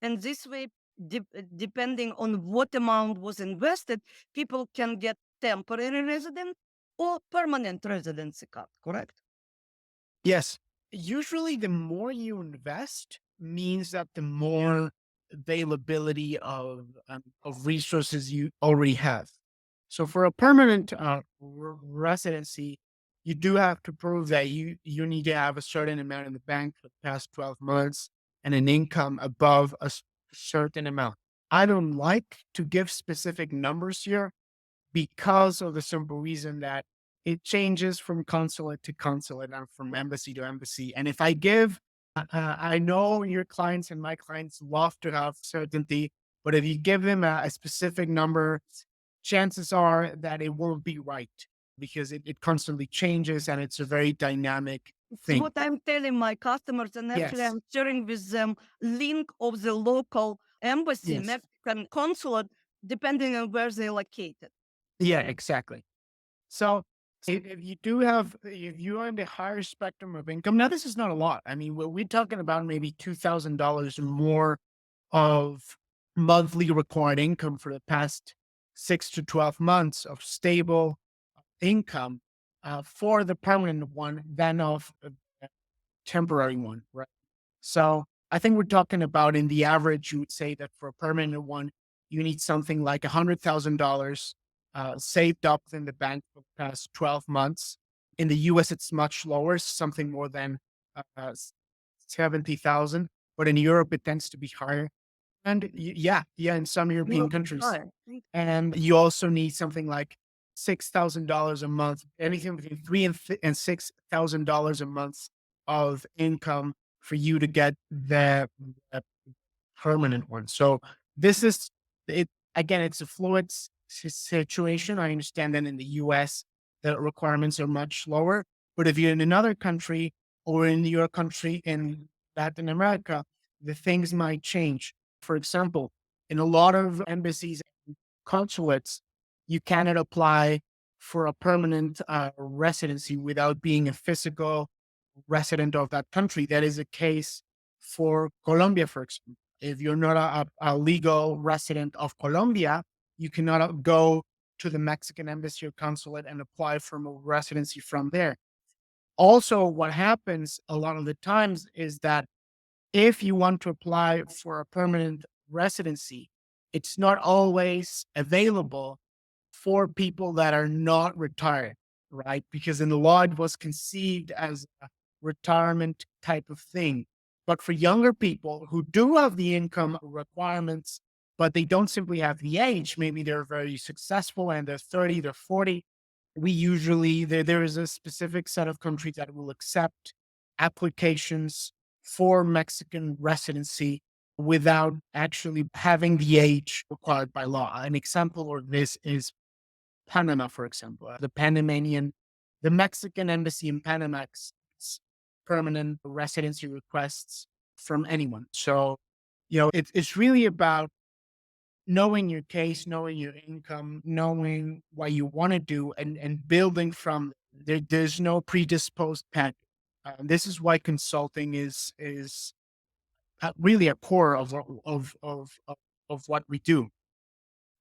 And this way, depending on what amount was invested, people can get temporary resident or permanent residency card, correct? Yes. Usually the more you invest means that the more availability of resources you already have. So for a permanent residency, you do have to prove that you need to have a certain amount in the bank for the past 12 months and an income above a certain amount. I don't like to give specific numbers here because of the simple reason that it changes from consulate to consulate and from embassy to embassy. And if I give, I know your clients and my clients love to have certainty, but if you give them a specific number, chances are that it won't be right because it constantly changes and it's a very dynamic It's thing. what I'm telling my customers, and actually Yes. I'm sharing with them link of the local embassy, Yes. Mexican consulate, depending on where they're located. Yeah, exactly. So if you are in the higher spectrum of income, now this is not a lot. I mean, we're talking about maybe $2,000 more of monthly required income for the past 6 to 12 months of stable income for the permanent one than of a temporary one, right? So I think we're talking about in the average, you would say that for a permanent one, you need something like $100,000 saved up in the bank for the past 12 months. In the US, it's much lower, something more than 70,000. But in Europe, it tends to be higher. And yeah, in some European Europe is countries. higher. And you also need something like $6,000 a month, anything between and $6,000 a month of income for you to get the permanent one. So this is it again, it's a fluid situation. I understand that in the US the requirements are much lower. But if you're in another country or in your country in Latin America, the things might change. For example, in a lot of embassies and consulates, you cannot apply for a permanent residency without being a physical resident of that country. That is a case for Colombia, for example. If you're not a legal resident of Colombia, you cannot go to the Mexican embassy or consulate and apply for a residency from there. Also, what happens a lot of the times is that if you want to apply for a permanent residency, it's not always available for people that are not retired, right? Because in the law, it was conceived as a retirement type of thing. But for younger people who do have the income requirements, but they don't simply have the age, maybe they're very successful and they're 30, they're 40, we usually, there is a specific set of countries that will accept applications for Mexican residency without actually having the age required by law. An example of this is Panama, for example. The Mexican embassy in Panama accepts permanent residency requests from anyone. So, it's really about knowing your case, knowing your income, knowing what you want to do, and building from there. There's no predisposed path. This is why consulting is really a core of what we do.